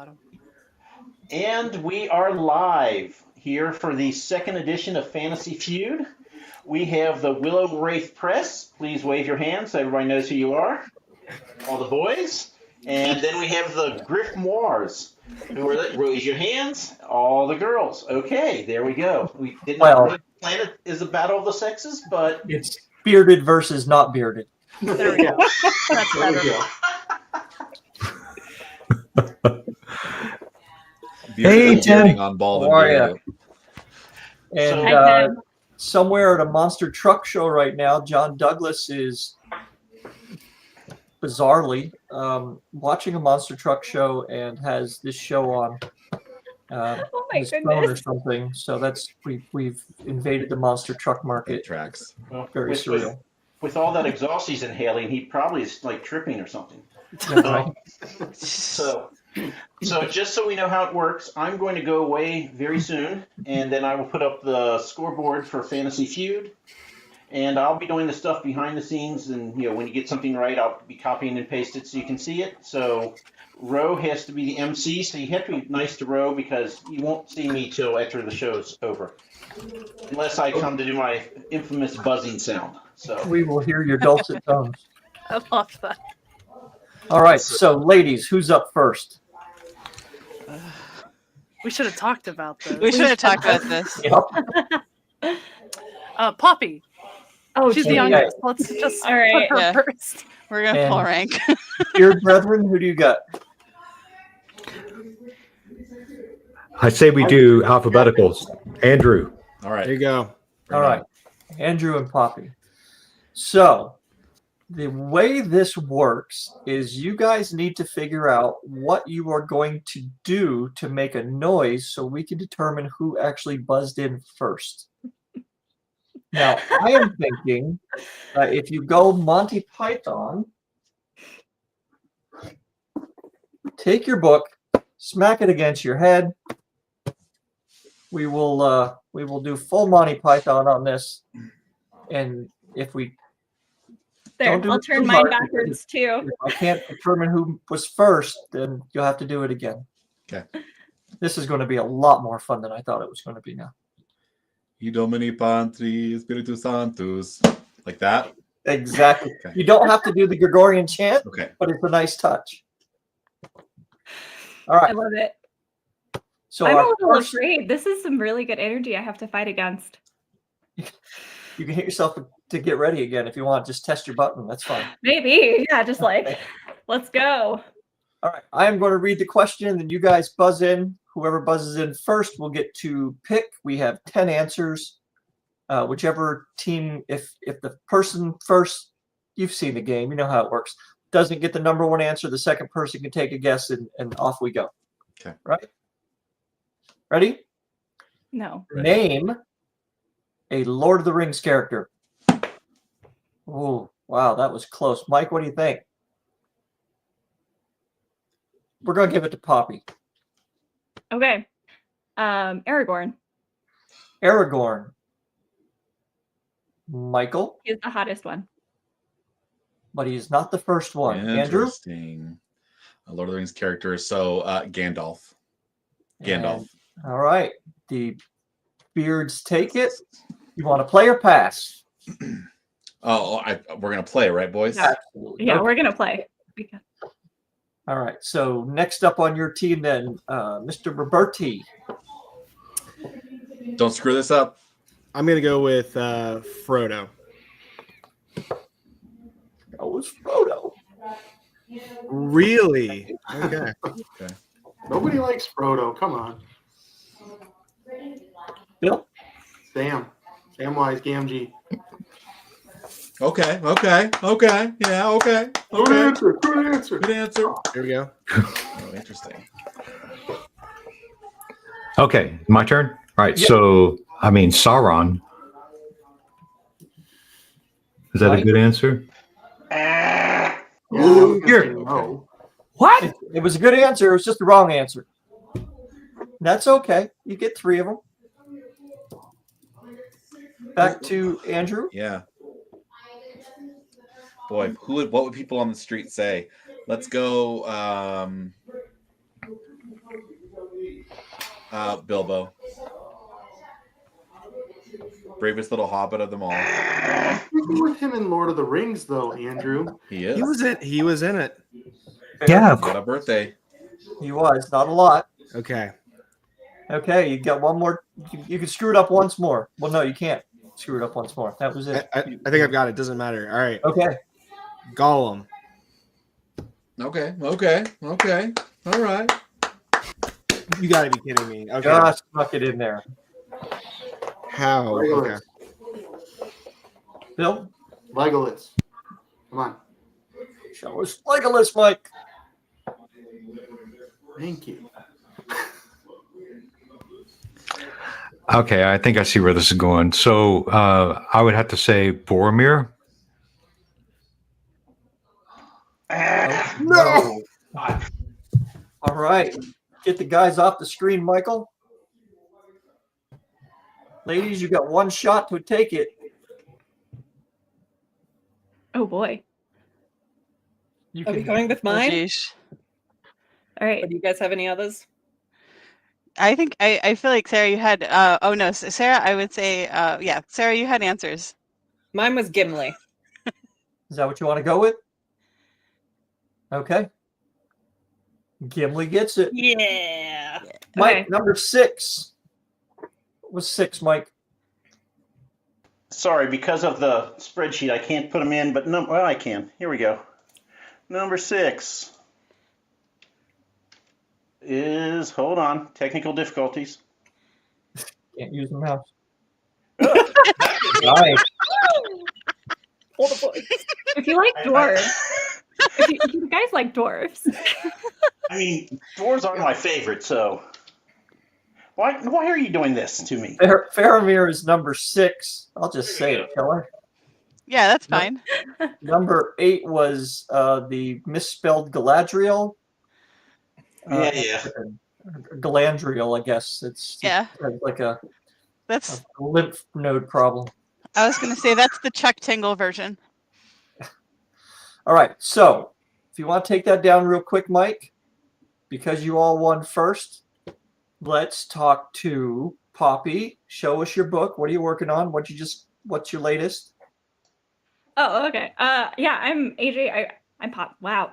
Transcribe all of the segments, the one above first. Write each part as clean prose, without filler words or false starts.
bottom. And we are live here for the second edition of Fantasy Feud. We have the Willow Wraith Press. Please wave your hands so everybody knows who you are. All the boys. And then we have the Griffmoirs. Raise your hands. All the girls. Okay, there we go. We did not really plan it as a battle of the sexes, but it's bearded versus not bearded. There we go. That's better. Hey, Tim. On Bald&Balding. And somewhere at a monster truck show right now, John Douglas is bizarrely watching a monster truck show and has this show on his phone or something. So that's we've invaded the monster truck market. Tracks. Well, very surreal. With all that exhaust he's inhaling, he probably is like tripping or something. So just so we know how it works, I'm going to go away very soon, and then I will put up the scoreboard for Fantasy Feud, and I'll be doing the stuff behind the scenes, and when you get something right, I'll be copying and pasting it so you can see it. So Ro has to be the MC, so you have to be nice to Ro because you won't see me till after the show's over, unless I come to do my infamous buzzing sound. So we will hear your dulcet tones. I love that. All right, so ladies, who's up first? We should have talked about this. We should have talked about this. Yep. Poppy. Oh, she's the youngest. Let's just put her first. We're gonna pull rank. Dear brethren, who do you got? I say we do alphabeticals. Andrew. All right. There you go. All right. Andrew and Poppy. So the way this works is you guys need to figure out what you are going to do to make a noise so we can determine who actually buzzed in first. Now, I am thinking if you go Monty Python, take your book, smack it against your head. We will do full Monty Python on this, and if we I'll turn mine backwards too. If I can't determine who was first, then you'll have to do it again. Okay. This is going to be a lot more fun than I thought it was going to be now. I Domini Patris Spiritus Sanctus. Like that? Exactly. Okay. You don't have to do the Gregorian chant, Okay. but it's a nice touch. All right. I love it. So I'm a little afraid. This is some really good energy I have to fight against. You can hit yourself to get ready again if you want. Just test your button. That's fine. Maybe. Yeah, just like, let's go. All right. I am going to read the question, then you guys buzz in. Whoever buzzes in first will get to pick. We have 10 answers. Whichever team, if the person first, you've seen the game, you know how it works, doesn't get the number one answer, the second person can take a guess, and off we go. Okay. Right? Ready? No. Name a Lord of the Rings character. Oh, wow, that was close. Mike, what do you think? We're going to give it to Poppy. Okay. Aragorn. Aragorn. Michael. He's the hottest one. But he's not the first one. Andrew? Interesting. A Lord of the Rings character. So Gandalf. Gandalf. All right. The beards take it. You want to play or pass? We're going to play, right, boys? Absolutely. Yeah, Okay. we're going to play. All right. So next up on your team then, Mr. Roberti. Don't screw this up. I'm going to go with Frodo. That was Frodo. Really? Okay. Okay. Nobody likes Frodo. Come on. Bill? Samwise Gamgee. Okay. Yeah, okay. Good answer. Good answer. Good answer. Here we go. Oh, interesting. Okay, my turn. All right. Yep. So, I mean, Sauron. Is that a good answer? No. What? It was a good answer. It was just the wrong answer. That's okay. You get 3 of them. Back to Andrew. Yeah. Boy, what would people on the street say? Let's go. Bilbo. Bravest little hobbit of them all. Who's with him in Lord of the Rings, though, Andrew? He is. He was in it. Yeah, of He had a birthday. He was. Not a lot. Okay. Okay, you got one more. You can screw it up once more. Well, no, you can't screw it up once more. That was it. I think I've got it. Doesn't matter. All right. Okay. Gollum. Okay. All right. You got to be kidding me. Okay. Just snuck it in there. How? Okay. Bill, Legolas. Come on. show us Legolas, Mike. Thank you. Okay, I think I see where this is going. So I would have to say Boromir. No. All right. Get the guys off the screen, Michael. Ladies, you got one shot to take it. Oh boy. You Are we can going with mine? Sheesh. All right. Or do you guys have any others? I think I feel like Sarah, you had. Oh no, Sarah. I would say, yeah, Sarah, you had answers. Mine was Gimli. Is that what you want to go with? Okay. Gimli gets it. Yeah. Mike, Okay. number 6. What was 6, Mike? Sorry, because of the spreadsheet, I can't put them in, but no, well, I can. Here we go. Number 6 is, hold on, technical difficulties. Can't use the mouse. Nice. Hold the voice. If you like dwarves, if you guys like dwarves, I mean, dwarves aren't my favorite, so why are you doing this to me? Faramir is number 6. I'll just say it, Keller. Yeah, that's fine. Number 8 was the misspelled Galadriel. Yeah. Galandriel, I guess. It's Yeah. like a That's. lymph node problem. I was gonna say that's the Chuck Tingle version. All right, so if you want to take that down real quick, Mike, because you all won first, let's talk to Poppy. Show us your book. What are you working on? What's your latest? oh, okay. Yeah, I'm AJ. I'm Pop. Wow,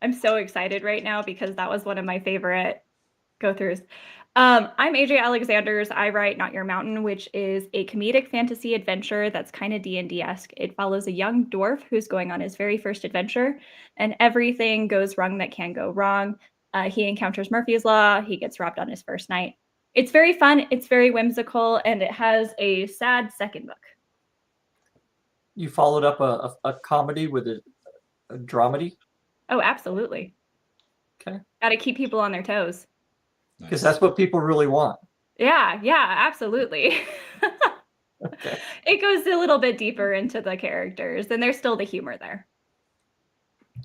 I'm so excited right now because that was one of my favorite go-throughs. I'm AJ Alexander's I Write Not Your Mountain, which is a comedic fantasy adventure that's kind of D&D-esque. It follows a young dwarf who's going on his very first adventure, and everything goes wrong that can go wrong. He encounters Murphy's Law. He gets robbed on his first night. It's very fun. It's very whimsical, and it has a sad second book. You followed up a comedy with a dramedy? Oh, absolutely. Okay. Got to keep people on their toes. Because that's what people really want. Yeah, absolutely. Okay. It goes a little bit deeper into the characters, and there's still the humor there.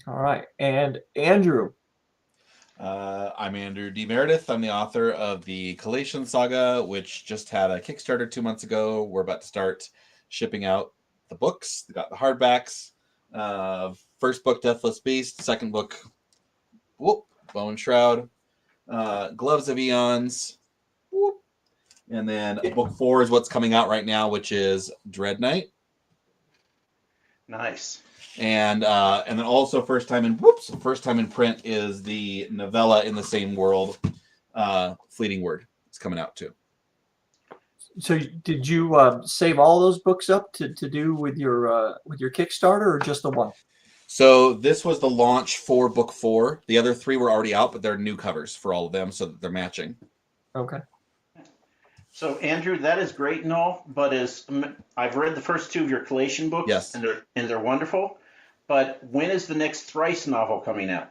All right. And Andrew. I'm Andrew D. Meredith. I'm the author of the Collation Saga, which just had a Kickstarter 2 months ago. We're about to start shipping out the books. We got the hardbacks. First book, Deathless Beast. Second book, Bone Shroud. Gloves of Eons. And then book 4 is what's coming out right now, which is Dread Knight. Nice. And then also first time in print is the novella in the same world, Fleeting Word. It's coming out too. So did you save all those books up to do with your Kickstarter, or just the one? So this was the launch for book 4. The other 3 were already out, but they're new covers for all of them, so that they're matching. Okay. So Andrew, that is great and all, but I've read the first 2 of your collation books, Yes, and they're wonderful. But when is the next Thrice novel coming out?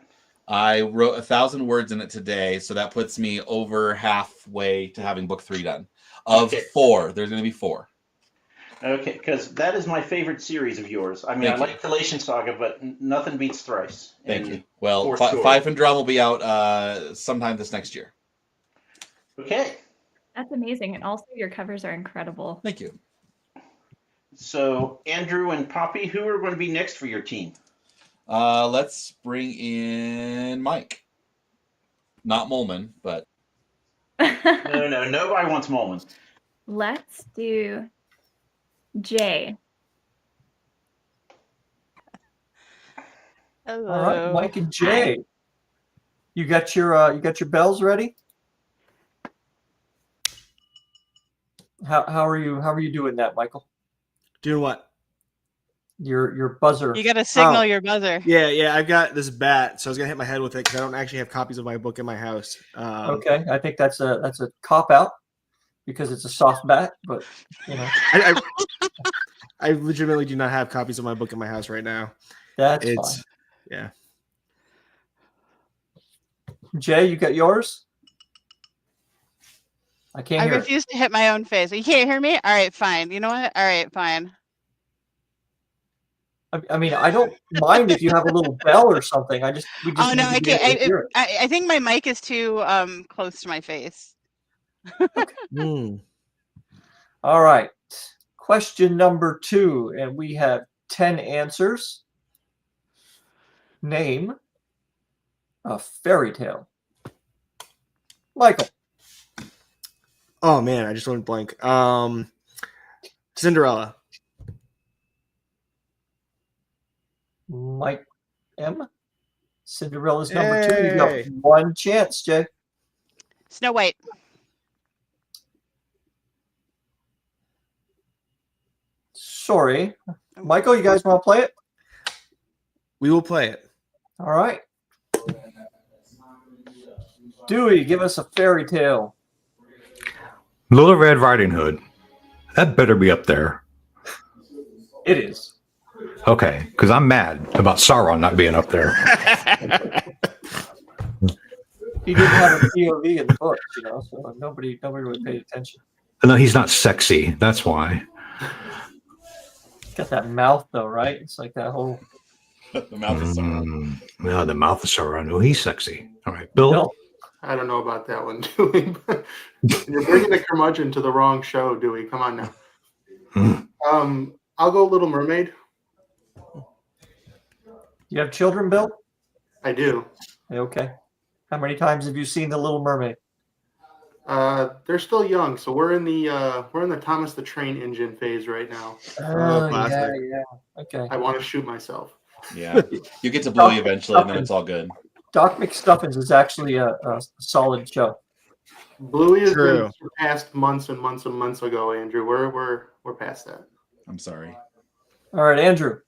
I wrote 1,000 words in it today, so that puts me over halfway to having book 3 done. Of 4, there's going to be 4. Okay, because that is my favorite series of yours. I mean, I like Collation Saga, but nothing beats Thrice. Thank you. Well, Fourth Five and Drum will be out sometime this next year. Okay. That's amazing. And also your covers are incredible. Thank you. So Andrew and Poppy, who are going to be next for your team? Let's bring in Mike. Not Molman, but No, nobody wants Molman. Let's do J. Hello. All right, Mike and Jay. You got your bells ready? How are you doing that, Michael? Doing what? Your buzzer. You got to signal Oh. your buzzer. Yeah. I've got this bat, so I was gonna hit my head with it because I don't actually have copies of my book in my house. Okay, I think that's a cop out because it's a soft bat, but you know. I legitimately do not have copies of my book in my house right now. That's It's fine. yeah. Jay, you got yours? I can't I hear it. refuse to hit my own face. You can't hear me? All right, fine. You know what? All right, fine. I mean, I don't mind if you have a little bell or something. We just Oh no, need I to be able to can't. hear it. I think my mic is too close to my face. All right. Question number 2, and we have 10 answers. Name a fairy tale. Michael. Oh man, I just went blank. Cinderella. Mike M. Cinderella's number 2. You got one chance, Jay. Snow White. Sorry. Michael, you guys want to play it? We will play it. All right. Dewey, give us a fairy tale. Little Red Riding Hood. That better be up there. It is. Okay, because I'm mad about Sauron not being up there. He didn't have a POV in the book, you know, so nobody really paid attention. No, he's not sexy. That's why. Got that mouth though, right? It's like that whole. The mouth of Sauron. Yeah, the mouth of Sauron. Oh, he's sexy. All right, Bill. I don't know about that one, Dewey. You're bringing the curmudgeon to the wrong show, Dewey. Come on now. I'll go Little Mermaid. You have children, Bill? I do. Okay. How many times have you seen The Little Mermaid? They're still young, so we're in the Thomas the Train Engine phase right now. Yeah. Okay. I want to shoot myself. Yeah, you get to Bluey eventually, and then it's all good. Doc McStuffins is actually a solid show. Bluey has been surpassed months and months and months ago, Andrew. We're past that. I'm sorry. All right, Andrew.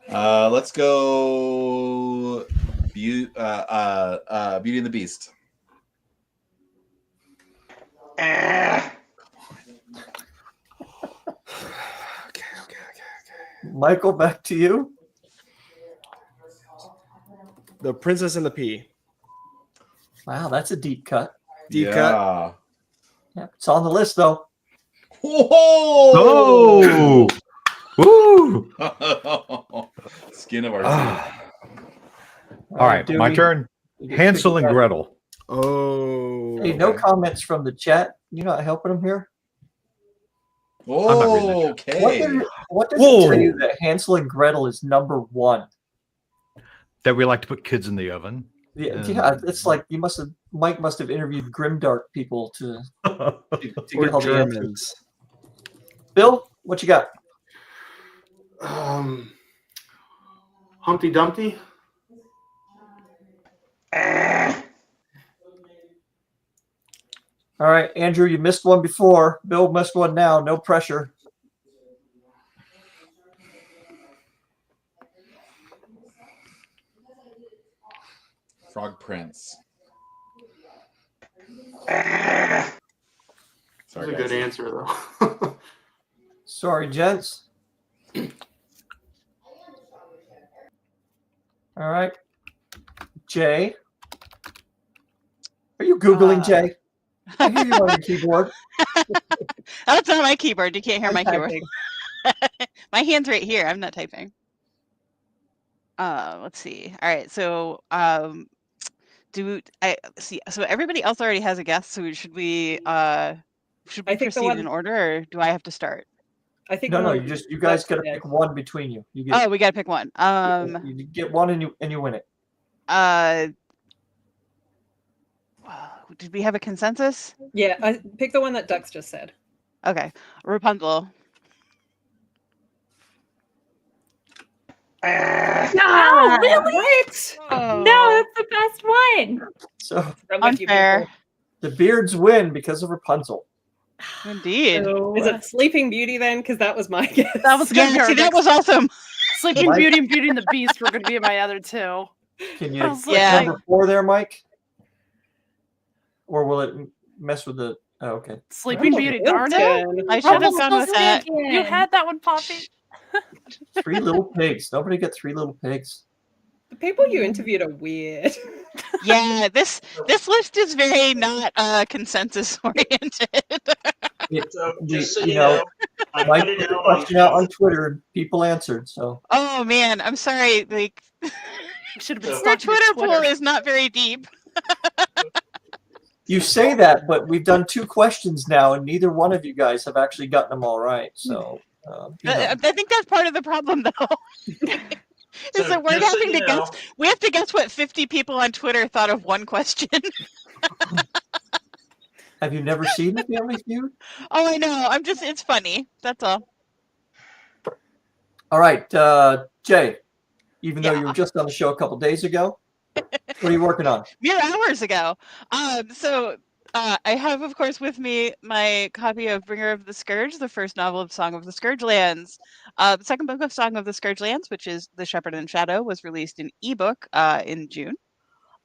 Let's go. Beauty and the Beast. Okay. Michael, back to you. The Princess and the Pea. Wow, that's a deep cut. Deep cut. Yeah, it's on the list though. Whoa! Woo! Skin of our teeth. All right, my turn. Hansel and Gretel. Oh. Hey, no comments from the chat. You're not helping them here. Oh, okay. What does it tell you that Hansel and Gretel is number 1? That we like to put kids in the oven. Yeah, it's like Mike must have interviewed grimdark people to get all the answers. Bill, what you got? Humpty Dumpty. All right, Andrew, you missed one before. Bill missed one now. No pressure. Frog Prince. That's Sorry, a good answer, though. Sorry, gents. All right. Jay. Are you Googling, Jay? I hear you on your keyboard. That's on my keyboard. You can't hear I'm my keyboard. typing. My hand's right here. I'm not typing. Let's see. All right. So, so everybody else already has a guess. So should we proceed in order, or do I have to start? I think No, you guys got to pick one between you. You get. Oh, we got to pick one. You get one and you win it. did we have a consensus? Yeah, pick the one that Dux just said. Okay, Rapunzel. No, really? What? Oh, No, that's the best one. So I'm with you, unfair. people. the beards win because of Rapunzel. Indeed. Is it Sleeping Beauty then? Because that was my guess. That was gonna Yeah, be our see, that next. was awesome. Sleeping Mike? Beauty and Beauty and the Beast were gonna be my other two. Can I you was put Yeah. number 4 there, Mike? Or will it mess with the? Oh, okay. Sleeping Rumble- Beauty, darn it! Good. I should have Rumble's gone so with that. Megan. You had that one, Poppy. Three Little Pigs. Nobody get Three Little Pigs. The people you interviewed are weird. Yeah, this list is very not consensus oriented. So The- just so you you know, know, I Mike put it put the out on question out on Twitter and people answered. So Oh man, I'm sorry. Like You should have been So- your stalking Twitter your pool is not very deep. you say that, but we've done 2 questions now, and neither one of you guys have actually gotten them all right. So you know. I think that's part of the problem, though. Is So that we're just so having you to know- guess. We have to guess what 50 people on Twitter thought of one question. Have you never seen the Family Feud? Oh, I know. It's funny. That's all. All right, Jay. Even though you Yeah. were just on the show a couple days ago, what are you working on? Mere hours ago. I have, of course, with me my copy of Bringer of the Scourge, the first novel of Song of the Scourgelands. The second book of Song of the Scourgelands, which is The Shepherd and Shadow, was released in ebook in June,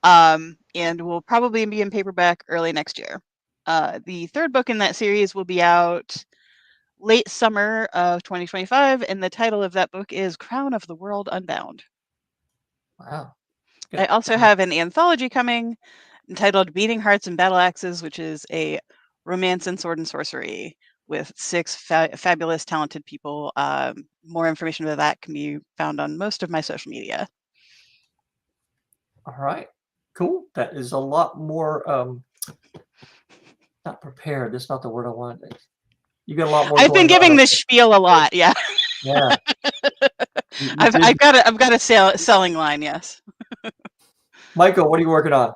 and will probably be in paperback early next year. The third book in that series will be out late summer of 2025, and the title of that book is Crown of the World Unbound. Wow. I also have an anthology coming entitled Beating Hearts and Battle Axes, which is a romance and sword and sorcery with 6 fabulous, talented people. More information about that can be found on most of my social media. All right. Cool. That is a lot more not prepared. That's not the word I wanted. You got a lot more. I've been going giving on. this spiel a lot, yeah. Yeah. I've got a selling line, yes. Michael, what are you working on?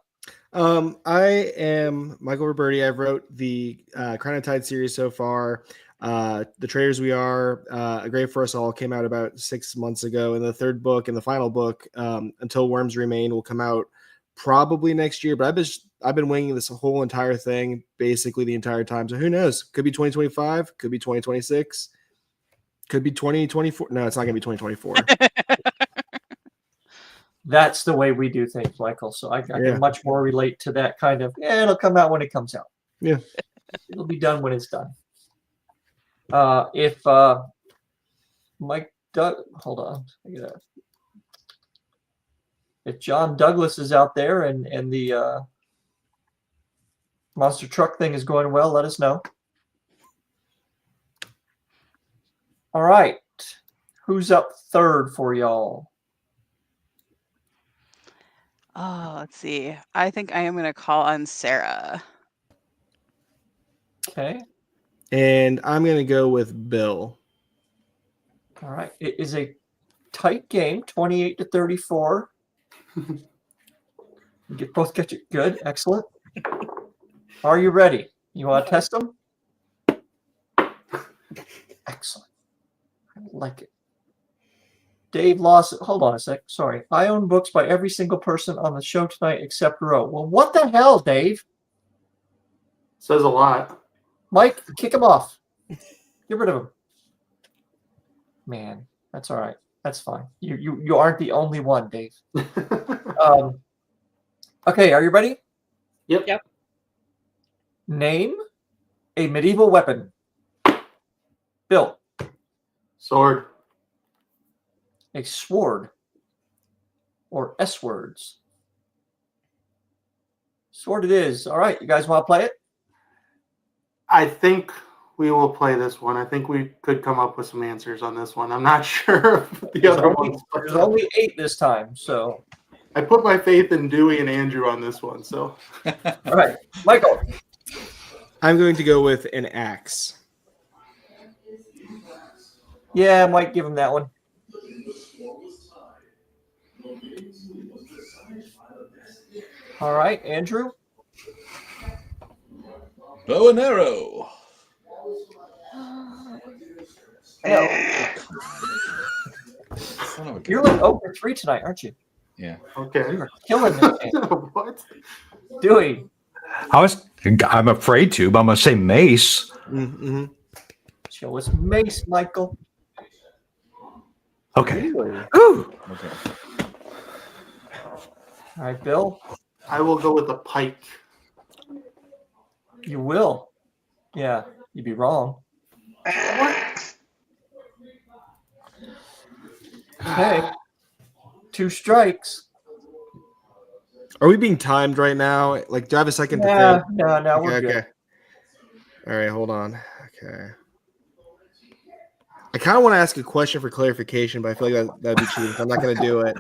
I am Michael Roberti. I've wrote the Crown of Tide series so far. The Traders We Are, A Grave for Us All came out about 6 months ago, and the third book and the final book, Until Worms Remain, will come out probably next year. But I've been winging this whole entire thing basically the entire time. So who knows? Could be 2025, could be 2026, could be 2024. No, it's not going to be 2024. That's the way we do things, Michael. So I Yeah. can much more relate to that kind of. Yeah, it'll come out when it comes out. Yeah. It'll be done when it's done. If Mike Doug, hold on, if John Douglas is out there and the monster truck thing is going well, let us know. All right, who's up third for y'all? Oh, let's see. I think I am going to call on Sarah. Okay. And I'm going to go with Bill. All right. It is a tight game, 28-34. Both get you good. Excellent. Are you ready? You want to test them? Excellent. I like it. Dave Lawson. Hold on a sec. Sorry. I own books by every single person on the show tonight except Roe. Well, what the hell, Dave? Says a lot. Mike, kick him off. Get rid of him. Man, that's all right. That's fine. You aren't the only one, Dave. Okay, are you ready? Yep. Name a medieval weapon. Bill. Sword. A sword. Or S words. Sword it is. All right, you guys want to play it? I think we will play this one. I think we could come up with some answers on this one. I'm not sure of the other ones. There's only 8 this time, so. I put my faith in Dewey and Andrew on this one. So, all right, Michael. I'm going to go with an axe. Yeah, I might give him that one. All right, Andrew. Bow and arrow. No, Son of a you're gun. like 0 for 3 tonight, aren't you? Yeah. Okay. You are killing this game. What? Dewey, I'm afraid to, but I'm gonna say mace. Mm-hmm. show us Mace, Michael. Okay. Really? Whew. Okay. All right, Bill, I will go with a pike. you will. Yeah, you'd be wrong. Okay. 2 strikes. Are we being timed right now? Like, do I have a second to Yeah, think? no, we're good. Okay. All right, hold on. Okay. I kind of want to ask a question for clarification, but I feel like that'd be cheating. So I'm not going to do it.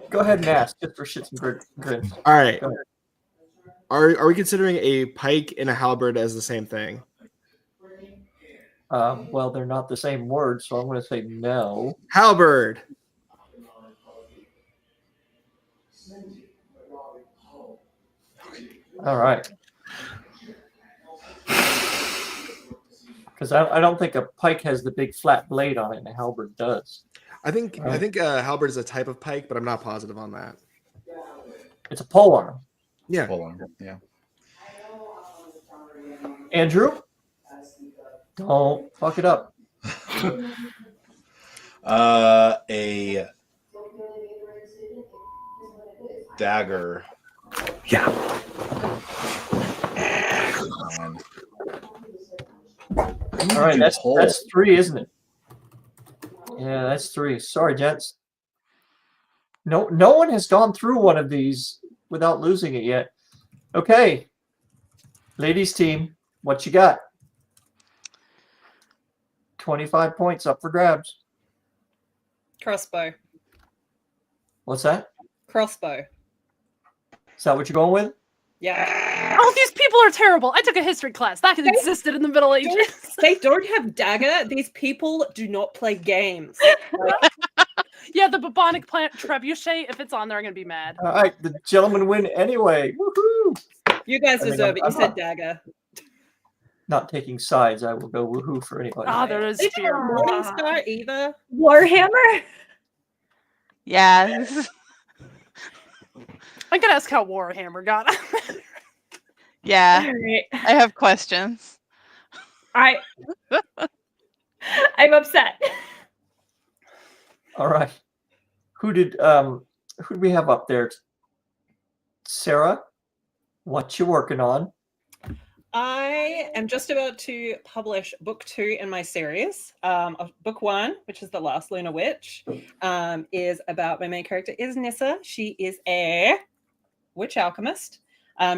Go ahead and ask, just for shits and grins. All right. Go ahead. Are we considering a pike and a halberd as the same thing? Well, they're not the same word, so I'm going to say no. Halberd. All right. Because I don't think a pike has the big flat blade on it, and a halberd does. I think halberd is a type of pike, but I'm not positive on that. It's a polearm. Yeah. Hold on. Yeah. Andrew, don't fuck it up. A dagger. Yeah. Man. All right, that's 3, isn't it? Yeah, that's 3. Sorry, gents. No one has gone through one of these without losing it yet. Okay, ladies team, what you got? 25 points up for grabs. Crossbow. What's that? Crossbow. Is that what you're going with? Yeah. Oh, these people are terrible. I took a history class. That existed in the Middle Ages. They don't have dagger. These people do not play games. Yeah, the bubonic plant trebuchet, if it's on there, I'm going to be mad. All right, the gentlemen win anyway. Woohoo! You guys I mean, deserve it. I'm You said not- dagger. Not taking sides, I will go woohoo for anybody. Ah, there is They don't fear. have Morningstar either. Warhammer. Yeah. This is, I'm going to ask how Warhammer got it. yeah. All right. I have questions. I'm upset. All right. Who did we have up there? Sarah, what you working on? I am just about to publish book 2 in my series. Of book 1, which is The Last Lunar Witch, is about my main character is Nissa. She is a witch alchemist.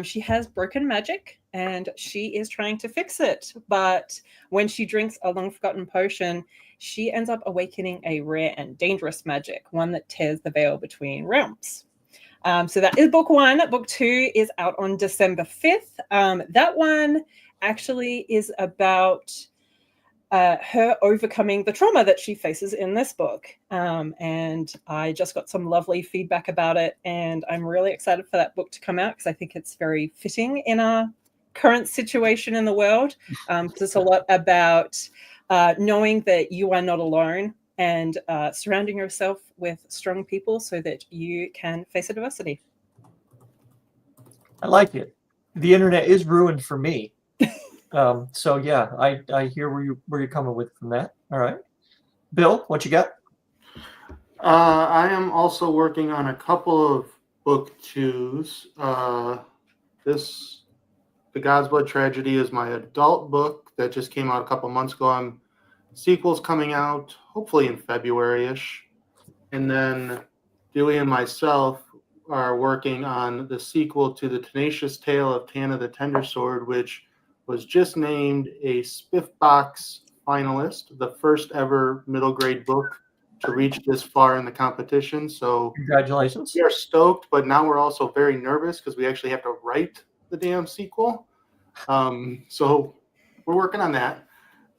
She has broken magic and she is trying to fix it. But when she drinks a long forgotten potion, she ends up awakening a rare and dangerous magic, one that tears the veil between realms. So that is book 1. Book 2 is out on December 5th. That one actually is about her overcoming the trauma that she faces in this book. And I just got some lovely feedback about it. And I'm really excited for that book to come out because I think it's very fitting in our current situation in the world. It's a lot about knowing that you are not alone and surrounding yourself with strong people so that you can face adversity. I like it. The internet is ruined for me. So yeah, I hear where you're coming with from that. All right, Bill, what you got? I am also working on a couple of book 2s. The God's Blood Tragedy is my adult book that just came out a couple months ago. Sequel's coming out hopefully in February-ish. And then Dewey and myself are working on the sequel to The Tenacious Tale of Tana the Tender Sword, which was just named a Spiffbox finalist, the first ever middle grade book to reach this far in the competition. So Congratulations. we are stoked, but now we're also very nervous because we actually have to write the damn sequel. So we're working on that.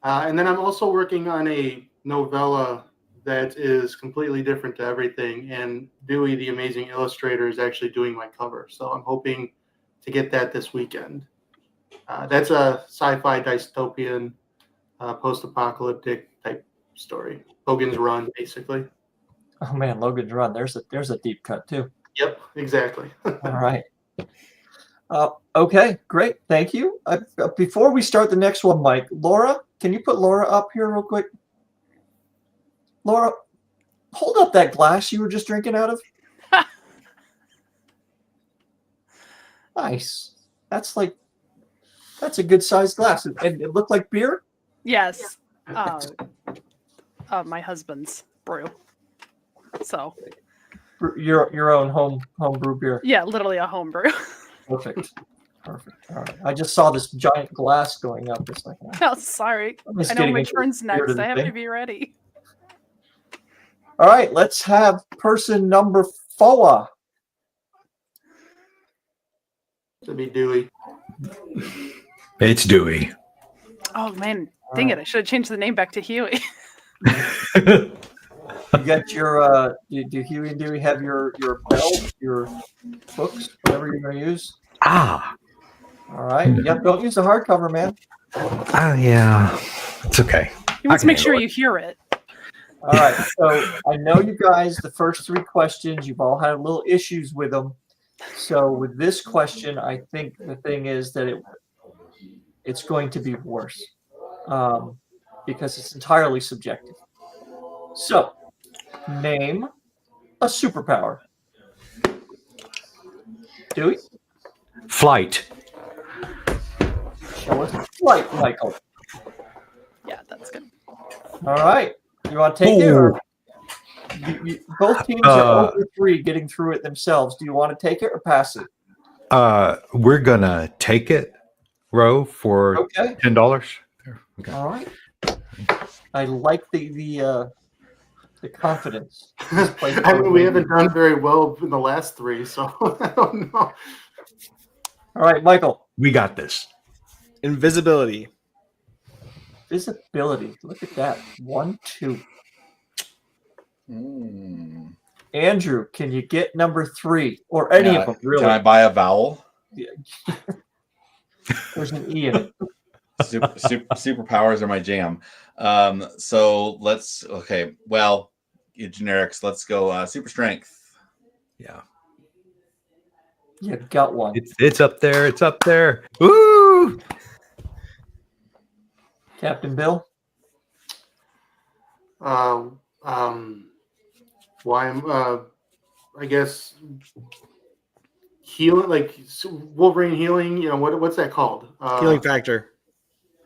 And then I'm also working on a novella that is completely different to everything. And Dewey, the amazing illustrator, is actually doing my cover. So I'm hoping to get that this weekend. That's a sci-fi dystopian, post-apocalyptic type story. Logan's Run, basically. Oh man, Logan's Run. There's a deep cut too. Yep, exactly. All right. Okay, great. Thank you. Before we start the next one, Mike, Laura, can you put Laura up here real quick? Laura, hold up that glass you were just drinking out of. Nice. That's a good sized glass. And it looked like beer? Yes. My husband's brew. So. Your own home brew beer. Yeah, literally a home brew. Perfect. All right. I just saw this giant glass going up. It's like, Oh, sorry. I know my turn's next. I have to be ready. All right, let's have person number 4. To be Dewey. It's Dewey. Oh man, dang it! I should have changed the name back to Huey. You got your do Huey and Dewey have your belt, your books, whatever you're going to use? Ah. All right. Yep. Don't use the hardcover, man. Yeah. It's okay. He wants to make sure you hear it. All right. So I know you guys, the first 3 questions, you've all had little issues with them. So with this question, I think the thing is that it's going to be worse because it's entirely subjective. So name a superpower. Dewey? Flight. Show us flight, Michael. Yeah, that's good. All right. You want to take it? Or both teams are over 3 getting through it themselves. Do you want to take it or pass it? We're going to take it, Ro, for $10. Okay. All right. I like the confidence. I mean, we haven't done very well in the last 3, so I don't know. All right, Michael. We got this. Invisibility. Visibility. Look at that. 1, 2. Andrew, can you get number 3 or any of them? Really? Can I buy a vowel? There's an E in it. Superpowers are my jam. So let's well, generics. Let's go super strength. Yeah. You got one. It's up there. It's up there. Woo! Captain Bill. I guess healing, like Wolverine healing. You know what's that called? Healing factor.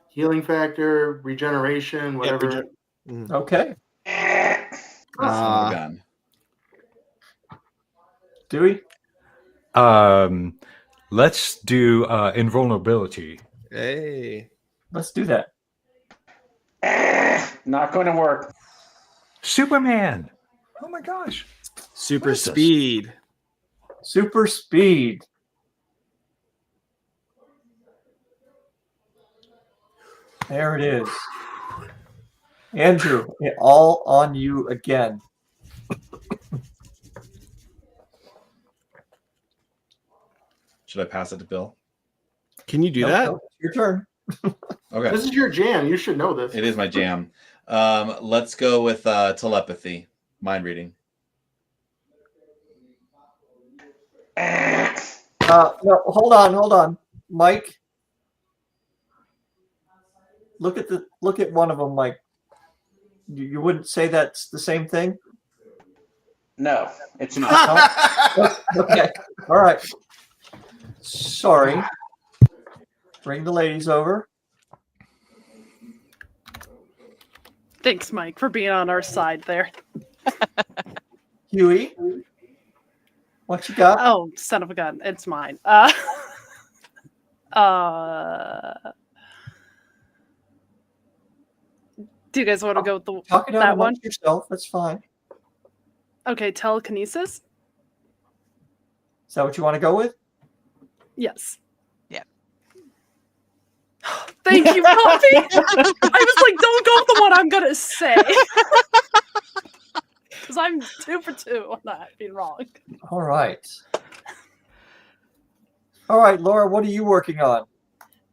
Healing factor, regeneration, whatever. Okay. Gun. Dewey. Let's do invulnerability. Hey. Let's do that. Not going to work. Superman. Oh my gosh. Super speed. Super speed. There it is. Andrew, all on you again. Should I pass it to Bill? Can you do that? No, it's your turn. Okay. This is your jam. You should know this. It is my jam. Let's go with telepathy, mind reading. No, hold on, Mike. Look at one of them, Mike. You wouldn't say that's the same thing? No, it's not. Okay. All right. Sorry. Bring the ladies over. Thanks, Mike, for being on our side there. Huey, what you got? Oh, son of a gun. It's mine. Do you guys want to go with Talk it out that one? amongst yourself. That's fine. Okay, telekinesis. Is that what you want to go with? Yes. Yeah. Thank you, Poppy. I was like, don't go with the one I'm gonna say. Because I'm 2 for 2 on that being wrong. All right. All right, Laura, what are you working on?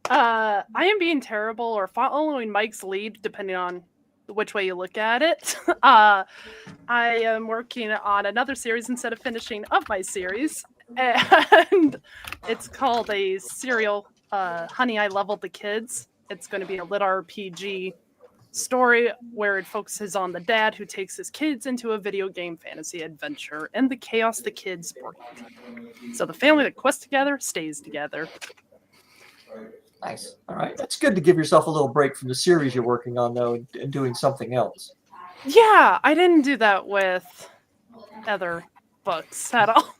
I am being terrible or following Mike's lead, depending on which way you look at it. I am working on another series instead of finishing up my series, and it's called a serial Honey, I Leveled the Kids. It's going to be a lit RPG story where it focuses on the dad who takes his kids into a video game fantasy adventure and the chaos the kids bring. So the family that quests together stays together. Nice. All right. That's good to give yourself a little break from the series you're working on, though, and doing something else. Yeah, I didn't do that with other books at all.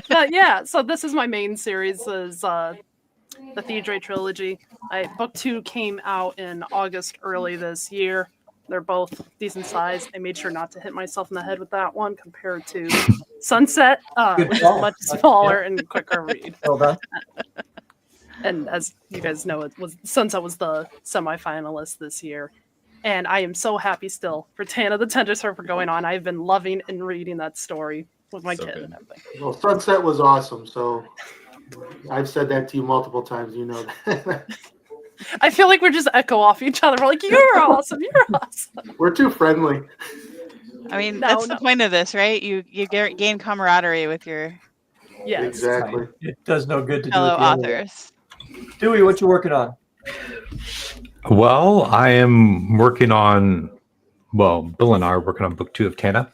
But yeah, so this is my main series, is the Theodre trilogy. Book 2 came out in August early this year. They're both decent size. I made sure not to hit myself in the head with that one compared to Sunset, which is much smaller and quicker read. Well done. And as you guys know, Sunset was the semifinalist this year. And I am so happy still for Tana the Tender Surfer going on. I've been loving and reading that story with my kid and everything. Well, Sunset was awesome. So I've said that to you multiple times. You know that. I feel like we're just echo off each other. We're like, you're awesome. You're awesome. We're too friendly. I mean, that's the point of this, right? You gain camaraderie with your Exactly. It does no good to fellow do it the other way. authors. Dewey, what you working on? Well, I am working on. Well, Bill and I are working on book 2 of Tana.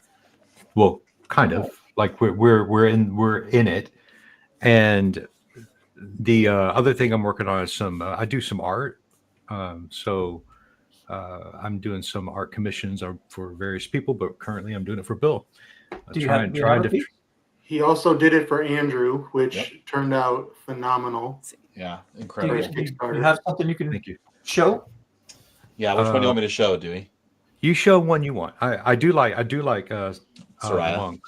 Well, kind of like we're in it, and the other thing I'm working on is I do some art. So I'm doing some art commissions for various people, but currently I'm doing it for Bill. He also did it for Andrew, which turned out phenomenal. Yeah, incredible. Do you have something you can show? Yeah, which one do you want me to show, Dewey? You show one you want. I do like Soraya. Monk.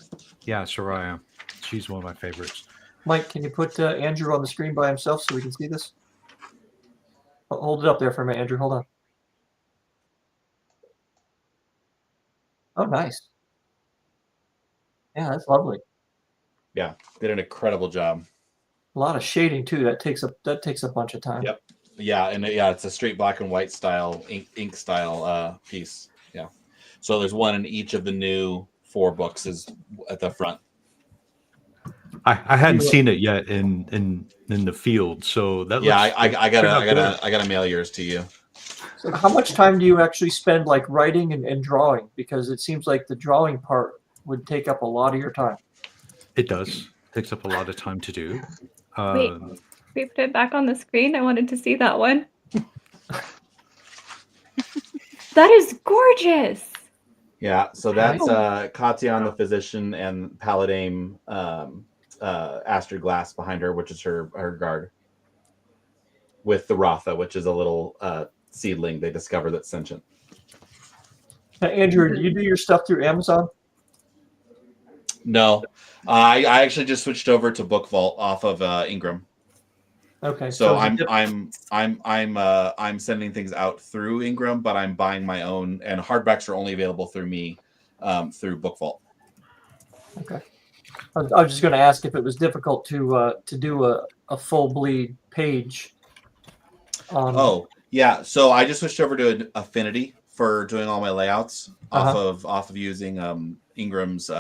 Yeah, Soraya. She's one of my favorites. Mike, can you put Andrew on the screen by himself so we can see this? Hold it up there for a minute, Andrew. Hold on. Oh, nice. Yeah, that's lovely. Yeah, did an incredible job. A lot of shading too. That takes a bunch of time. Yep. Yeah, and it's a straight black and white style ink style piece. Yeah. So there's one in each of the new 4 books is at the front. I hadn't seen it yet in the field, so that I gotta mail yours to you. So how much time do you actually spend like writing and drawing? Because it seems like the drawing part would take up a lot of your time. It does. It takes up a lot of time to do. Wait, we put it back on the screen. I wanted to see that one. That is gorgeous. Yeah, so that's Katyan the physician and Paladame Astrid Glass behind her, which is her guard. With the Ratha, which is a little seedling they discover that's sentient. Now, Andrew, do you do your stuff through Amazon? No, I actually just switched over to Book Vault off of Ingram. Okay. So I'm sending things out through Ingram, but I'm buying my own, and hardbacks are only available through me through Book Vault. Okay. I was just going to ask if it was difficult to do a full bleed page. Oh yeah, so I just switched over to Affinity for doing all my layouts off of using Ingram's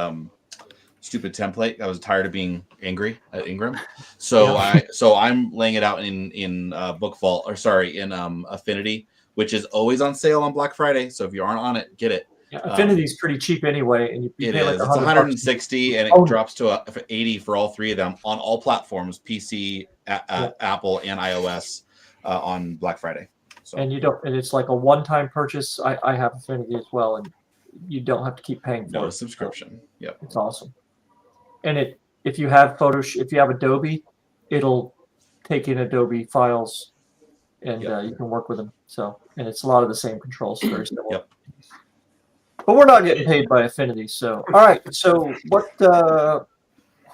stupid template. I was tired of being angry at Ingram, so I'm laying it out in Book Vault, or sorry, in Affinity, which is always on sale on Black Friday. So if you aren't on it, get it. Yeah, Affinity is pretty cheep anyway, and you pay like it's 160, and it drops to 80 for all 3 of them on all platforms: PC, Apple, and iOS on Black Friday. So. And it's like a one-time purchase. I have Affinity as well, and you don't have to keep paying for it. No subscription. Yep, it's awesome. And if you have if you have Adobe, it'll take in Adobe files, and you can work with them. So, and it's a lot of the same controls, very similar. Yep. But we're not getting paid by Affinity, so all right. So who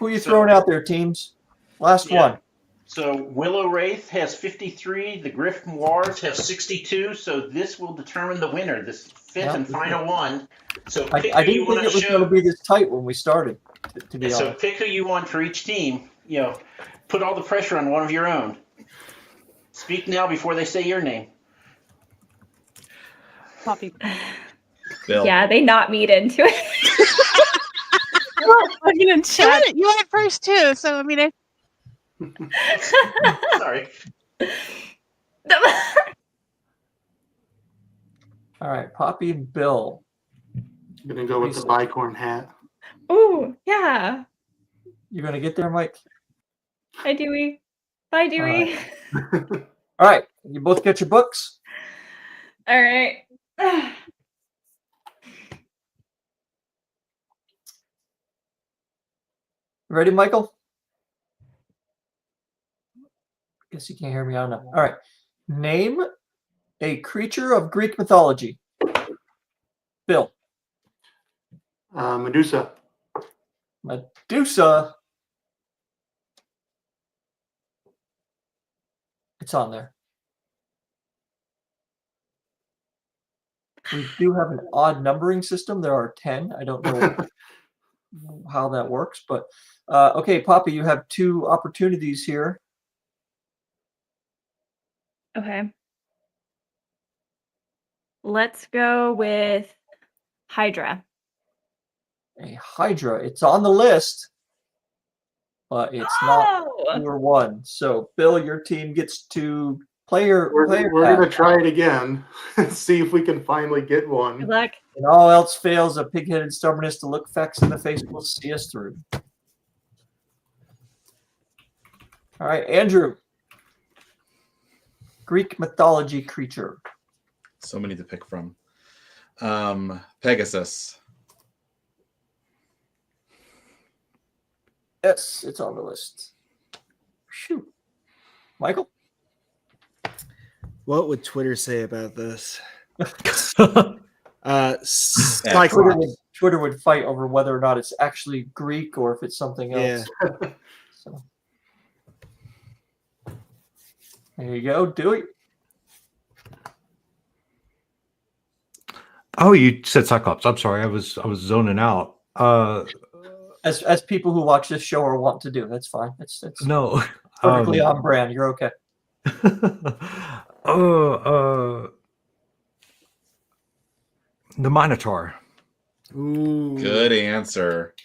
are you throwing out there, teams? Last one. So Willow Wraith has 53. The Griff Noirs have 62. So this will determine the winner. This fifth and final one. So I didn't think it was going to be this tight when we started. To be honest. So pick who you want for each team. put all the pressure on one of your own. Speak now before they say your name. Poppy. Bill. Yeah, they not meet into it. Fucking in chat. You went first too, so I mean, Sorry. All right, Poppy and Bill. I'm gonna go with the bicorn hat. Ooh, yeah. You're gonna get there, Mike? Hi, Dewey. Bye, Dewey. All right, you both get your books. All right. Ready, Michael? Guess you can't hear me. I don't know. All right. Name a creature of Greek mythology. Bill. Medusa. Medusa. It's on there. We do have an odd numbering system. There are 10. I don't know how that works, but okay, Poppy, you have 2 opportunities here. Okay. Let's go with Hydra. A Hydra. It's on the list, but it's not number 1. So, Bill, your team gets to player. We're gonna try it again. See if we can finally get one. Good luck. And all else fails, a pig-headed stubbornness to look facts in the face will see us through. All right, Andrew. Greek mythology creature. So many to pick from. Pegasus. Yes, it's on the list. Shoot. Michael? What would Twitter say about this? Twitter would fight over whether or not it's actually Greek or if it's something else. Yeah. So. There you go. Do it. Oh, you said Cyclops. I'm sorry. I was zoning out. As people who watch this show are wont to do. That's fine. It's no. Perfectly on brand. You're okay. The Minotaur. Ooh. Good answer.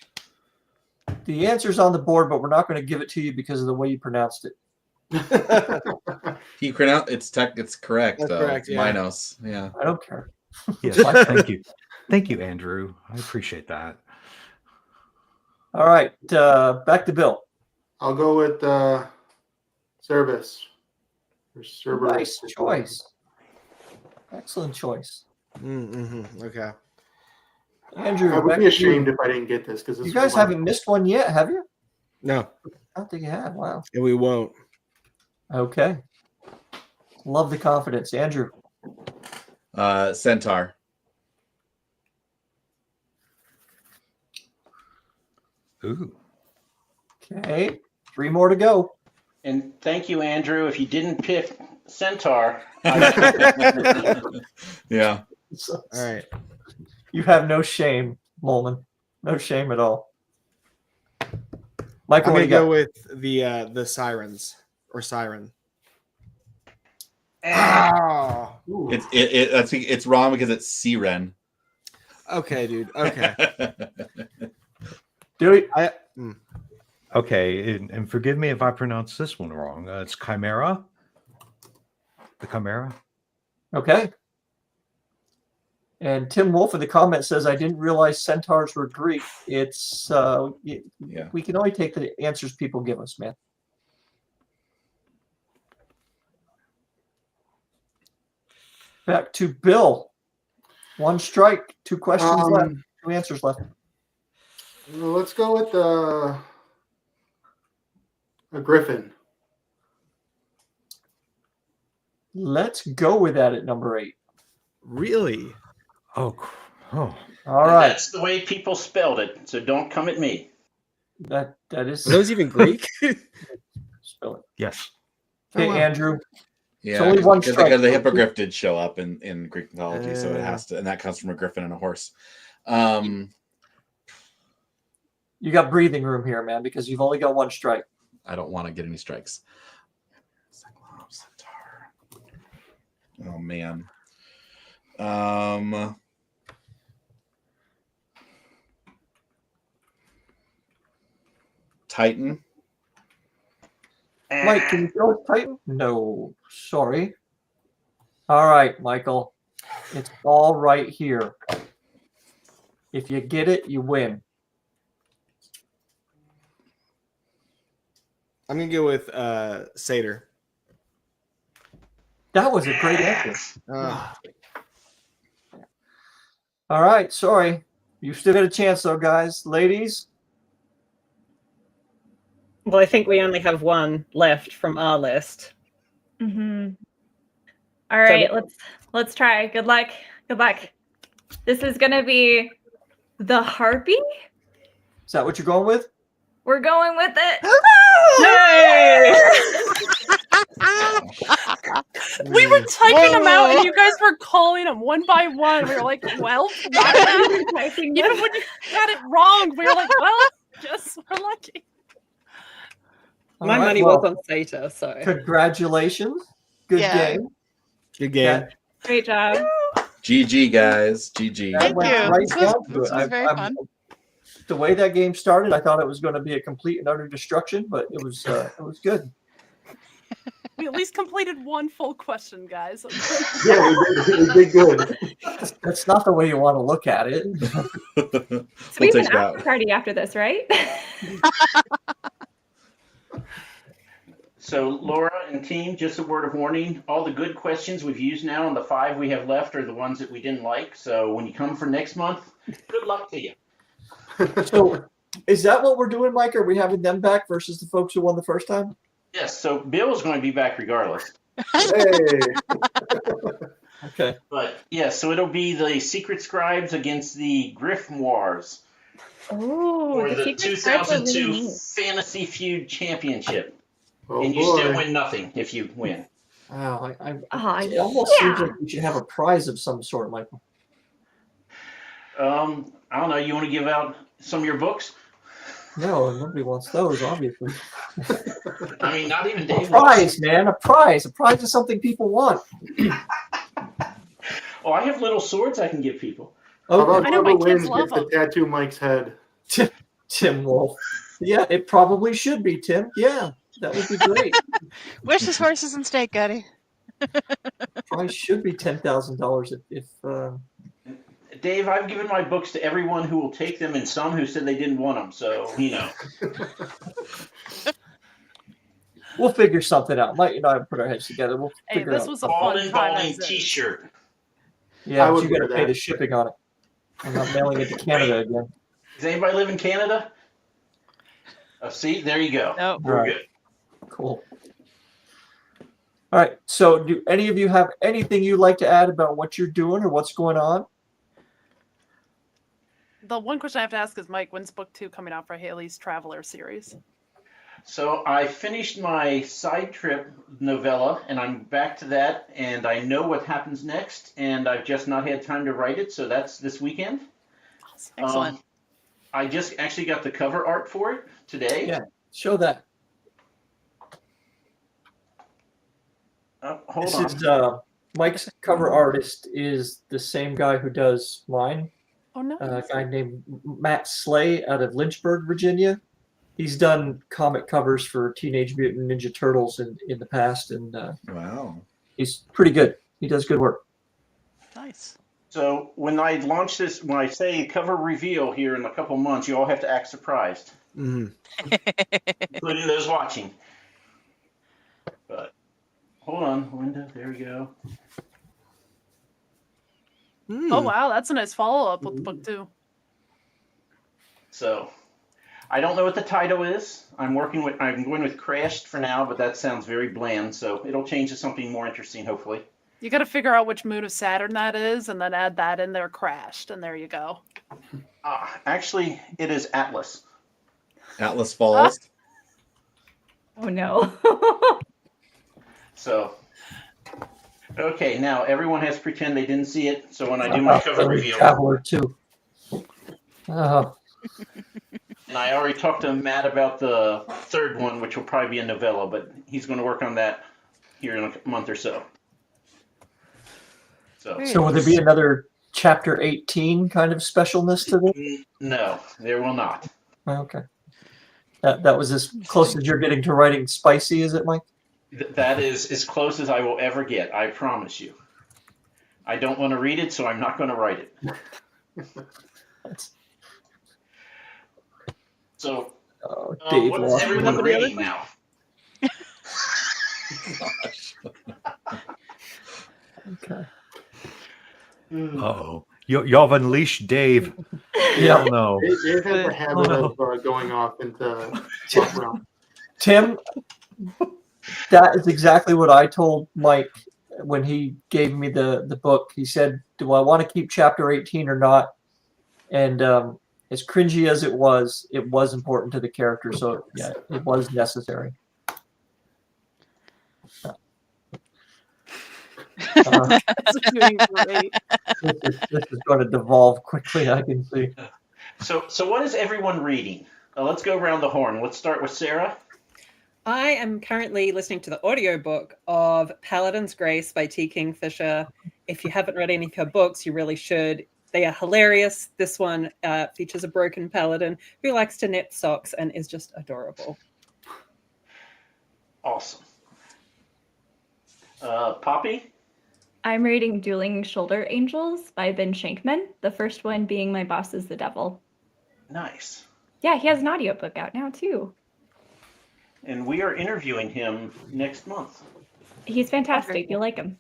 The answer's on the board, but we're not going to give it to you because of the way you pronounced it. He pronounced it's correct. That's correct, It's yeah. Minos. Yeah. I don't care. Yes, thank you. Thank you, Andrew. I appreciate that. All right. Back to Bill. I'll go with Cerberus. Or Cerberus. Nice choice. Excellent choice. Okay. Andrew, I would back be to ashamed you. if I didn't get this because You guys haven't missed one yet, have you? No, I don't think you have. Wow. and we won't. Okay. Love the confidence. Andrew. Centaur. Ooh. Okay. 3 more to go. And thank you, Andrew. If you didn't pick Centaur, Yeah. All right. You have no shame, Molman. No shame at all. Michael, I'm what gonna do you go got? with the sirens or siren. It's wrong because it's Siren. Okay, dude. Okay. Do it. Okay, and forgive me if I pronounce this one wrong. It's Chimera. The Chimera. Okay. And Tim Wolf in the comments says, I didn't realize centaurs were Greek. It's we can only take the answers people give us, man. Back to Bill. 1 strike, 2 questions left, 2 answers left. Well, let's go with a griffin. Let's go with that at number 8. Really? Oh. All right. That's the way people spelled it, so don't come at me. That is. Are those even Greek? Spell it. Yes. Okay, Oh, wow. Andrew. Yeah, only 1 because strike. the hippogriff did show up in Greek mythology, so it has to, and that comes from a griffin and a horse. You got breathing room here, man, because you've only got 1 strike. I don't want to get any strikes. Cyclops, Centaur. Oh man. Titan. Mike, can you go with Titan? No, sorry. All right, Michael. It's all right here. If you get it, you win. I'm gonna go with Satyr. That was a great answer. Uh, All right, sorry. You still got a chance, though, guys. Ladies, Well, I think we only have one left from our list. Mm-hmm. All right, let's try. Good luck. Good luck. This is gonna be the Harpy. is that what you're going with? We're going with it. We were typing them out, and you guys were calling them one by one. We were like, "Well, not bad." Typing Even them. when you got it wrong, we were like, "Well, just we're lucky." My All right, money well, was on Sata, so. Congratulations. Good Yeah. game. good game. Great job. GG, guys. GG. That Thank went you. right This was- down to this it. was very fun. The way that game started, I thought it was going to be a complete and utter destruction, but it was good. We at least completed one full question, guys. Yeah, we did good. That's not the way you want to look at it. So We'll we have take an that. after party after this, right? So, Laura and team, just a word of warning. All the good questions we've used now and the 5 we have left are the ones that we didn't like. So when you come for next month, good luck to you. So, is that what we're doing, Mike? Are we having them back versus the folks who won the first time? Yes, so Bill is going to be back regardless. Hey. Okay. But yeah, so it'll be the Secret Scribes against the Grimoires Oh, for the Secret Scribes are really 2002 neat. Fantasy Feud Championship. Oh, And you still boy. win nothing if you win. Wow, Oh, it almost seems like we should have a prize of some sort, Michael. I don't know. You want to give out some of your books? No, nobody wants those, obviously. I mean, not even A Dave. prize, man, a prize. A prize is something people want. Oh, I have little swords I can give people. How Okay. about I know my whoever kids wins love gets to tattoo Mike's head? Tim Wolf. Yeah, it probably should be, Tim. Yeah, that would be great. Wishes, horses, and steak, Gaddy. Probably should be $10,000 if Dave, I've given my books to everyone who will take them and some who said they didn't want them. So, you know. we'll figure something out. Mike and I put our heads together. We'll Hey, figure this out. was a Bald fun and time. Balding as is. t-shirt. Yeah, I but would you got to wear pay that. the shipping on it. I'm not mailing it to Canada again. Does anybody live in Canada? See, there you go. No. We're Right. good. Cool. All right. So, do any of you have anything you'd like to add about what you're doing or what's going on? The one question I have to ask is, Mike, when's book 2 coming out for Haley's Traveler series? So I finished my side trip novella, and I'm back to that, and I know what happens next, and I've just not had time to write it, so that's this weekend. Excellent. I just actually got the cover art for it today. Yeah. Show that. Hold This on. is Mike's cover artist is the same guy who does mine. Oh no. A guy named Matt Slay out of Lynchburg, Virginia. He's done comic covers for Teenage Mutant Ninja Turtles in the past, and Wow. he's pretty good. He does good work. Nice. So when I launch this, when I say cover reveal here in a couple months, you all have to act surprised, Mhm. including those watching. But hold on, Linda. There we go. Oh wow, that's a nice follow-up with book 2. So I don't know what the title is. I'm going with Crashed for now, but that sounds very bland. So it'll change to something more interesting, hopefully. You got to figure out which moon of Saturn that is, and then add that in there, Crashed, and there you go. Actually, it is Atlas. Atlas Falls. Oh no. So, okay, now everyone has to pretend they didn't see it. So when I do my cover reveal, Traveler too. Oh, And I already talked to Matt about the third one, which will probably be a novella, but he's going to work on that here in a month or so. So will there be another chapter 18 kind of specialness to this? No, there will not. Okay. That was as close as you're getting to writing spicy, is it, Mike? That is as close as I will ever get, I promise you. I don't want to read it, so I'm not going to write it. So, Dave what is lost everyone me. reading now? Okay. Uh-oh. Y'all have unleashed Dave. Yeah. Oh, no. Dave has a habit of going off into swap realm. Tim, that is exactly what I told Mike when he gave me the book. He said, do I want to keep chapter 18 or not? And as cringy as it was important to the character. So, yeah, it was necessary. It's doing great. This is going to devolve quickly, I can see. So what is everyone reading? Let's go around the horn. Let's start with Sarah. I am currently listening to the audiobook of Paladin's Grace by T. Kingfisher. If you haven't read any of her books, you really should. They are hilarious. This one features a broken paladin who likes to knit socks and is just adorable. Awesome. Poppy? I'm reading Dueling Shoulder Angels by Ben Shankman, the first one being My Boss is the Devil. Nice. Yeah, he has an audiobook out now, too. And we are interviewing him next month. He's fantastic. You'll like him.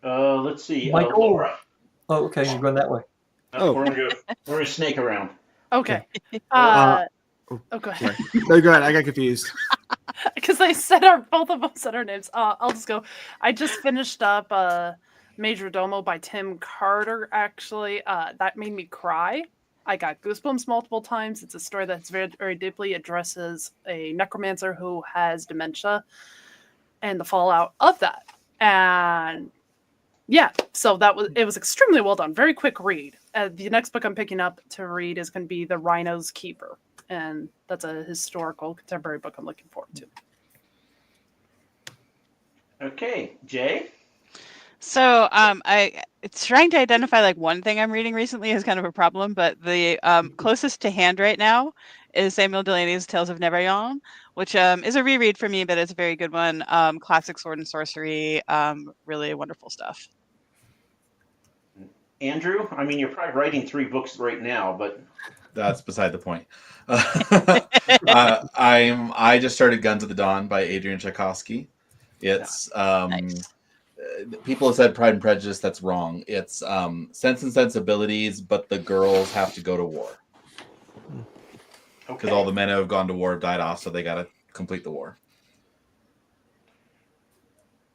Let's see. Michael? Laura. Oh, okay, you're going that way. We're gonna snake around. Okay. Go ahead. No, go ahead. I got confused. Because both of them said our names. I'll just go. I just finished up Major Domo by Tim Carter, actually. That made me cry. I got goosebumps multiple times. It's a story that's very, very deeply addresses a necromancer who has dementia and the fallout of that. And yeah, so it was extremely well done. Very quick read. The next book I'm picking up to read is going to be The Rhino's Keeper. And that's a historical contemporary book I'm looking forward to. Okay, Jay? So it's trying to identify like one thing I'm reading recently is kind of a problem, but the closest to hand right now is Samuel Delaney's Tales of Neveryon, which is a reread for me, but it's a very good one. Classic sword and sorcery, really wonderful stuff. Andrew? I mean, you're probably writing 3 books right now, but... That's beside the point. I just started Guns of the Dawn by Adrian Tchaikovsky. It's Nice. People have said Pride and Prejudice. That's wrong. It's Sense and Sensibilities, but the girls have to go to war because all the men who have gone to war have died off, so they got to complete the war.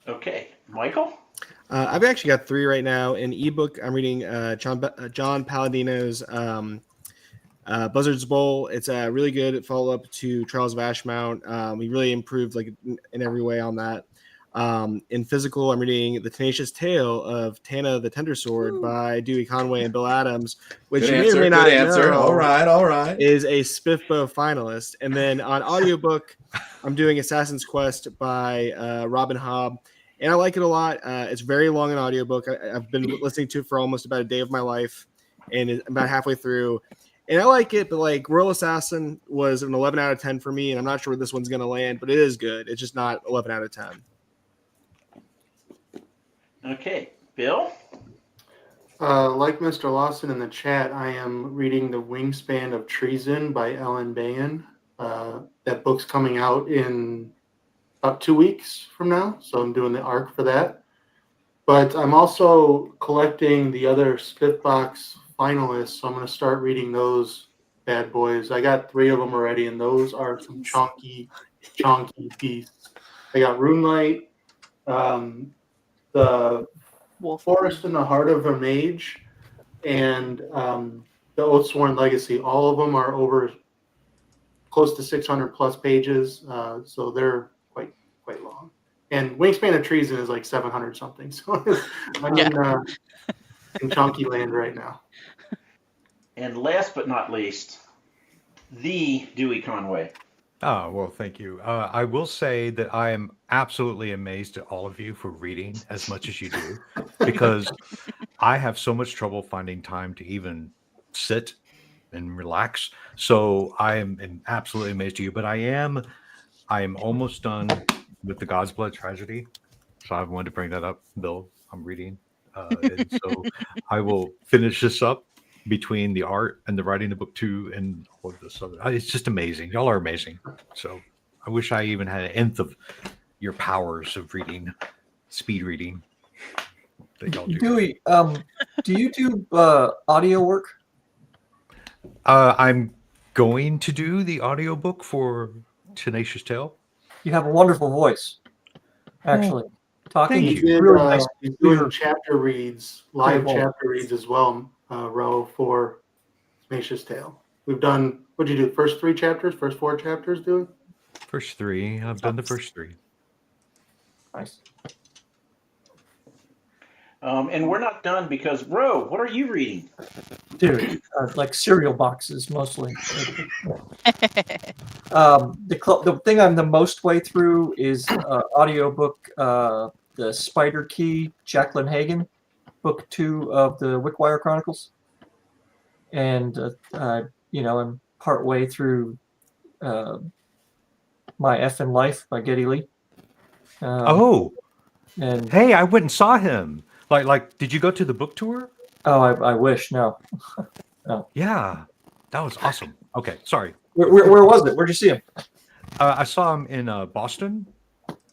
Okay, Michael? I've actually got 3 right now. In ebook, I'm reading John Palladino's Buzzard's Bowl. It's a really good follow-up to Trials of Ashmount. We really improved like in every way on that. In physical, I'm reading The Tenacious Tale of Tana the Tender Sword by Dewey Conway and Bill Adams, which you may or may not know All right. is a Spiffbo finalist. And then on audiobook, I'm doing Assassin's Quest by Robin Hobb. And I like it a lot. It's very long in audiobook. I've been listening to it for almost about a day of my life, and I'm about halfway through. And I like it, but like Royal Assassin was an 11 out of 10 for me, and I'm not sure where this one's going to land, but it is good. It's just not 11 out of 10. Okay, Bill? Like Mr. Lawson in the chat, I am reading The Wingspan of Treason by Ellen Bayan. That book's coming out in about 2 weeks from now, so I'm doing the arc for that. But I'm also collecting the other Spitbox finalists, so I'm going to start reading those bad boys. I got 3 of them already, and those are some chonky beasts. I got Runelight, the Forest in the Heart of a Mage, and the Oathsworn Legacy. All of them are over close to 600 plus pages, so they're quite long. And Wingspan of Treason is like 700 something. So in Chunky Land right now. And last but not least, the Dewey Conway. Oh, well, thank you. I will say that I am absolutely amazed at all of you for reading as much as you do, because I have so much trouble finding time to even sit and relax. So I am absolutely amazed at you, but I am almost done with the God's Blood tragedy. So I wanted to bring that up, Bill. I'm reading. And so I will finish this up between the art and the writing of book 2 and all of this other. It's just amazing. Y'all are amazing. So I wish I even had an nth of your powers of reading, speed reading that y'all do. Dewey, do you do audio work? I'm going to do the audiobook for Tenacious Tale. You have a wonderful voice, actually. Talking Thank is you. really nice. He's doing chapter reads, live chapter reads as well, Ro, for Tenacious Tale. We've done, what'd you do, first 3 chapters, first 4 chapters, Dewey? First 3. I've done the first 3. Nice. And we're not done because, Ro, what are you reading? Dude, like cereal boxes mostly. The thing I'm the most way through is audiobook, The Spider Key, Jacqueline Hagan, book 2 of the Wickwire Chronicles. And, I'm part way through My Effin' Life by Geddy Lee. And hey, I went and saw him. Like, did you go to the book tour? Oh, I wish. No. No. Yeah, that was awesome. Okay, sorry. Where was it? Where'd you see him? I saw him in Boston.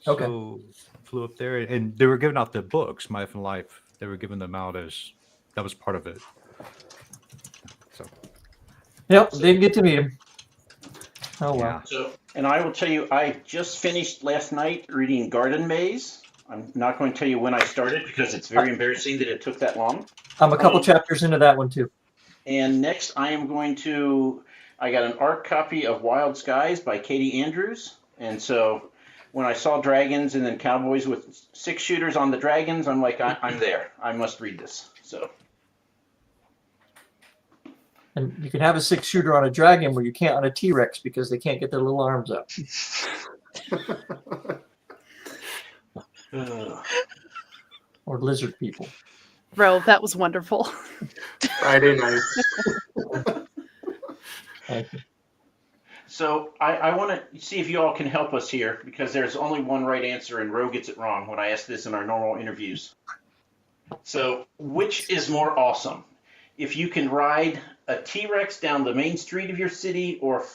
Okay. So flew up there, and they were giving out the books, My Effin' Life. They were giving them out as that was part of it. So. Yep, didn't get to meet him. Oh well. So, and I will tell you, I just finished last night reading Garden Maze. I'm not going to tell you when I started because it's very embarrassing that it took that long. I'm a couple chapters into that one too. And next I got an art copy of Wild Skies by Katie Andrews. And so when I saw dragons and then cowboys with 6-shooters on the dragons, I'm like, I'm there. I must read this. So. And you can have a 6-shooter on a dragon where you can't on a T-Rex because they can't get their little arms up. Or lizard people. Ro, that was wonderful. Friday night. Thank you. So I want to see if you all can help us here because there's only one right answer and Ro gets it wrong when I ask this in our normal interviews. So which is more awesome? If you can ride a T-Rex down the main street of your city or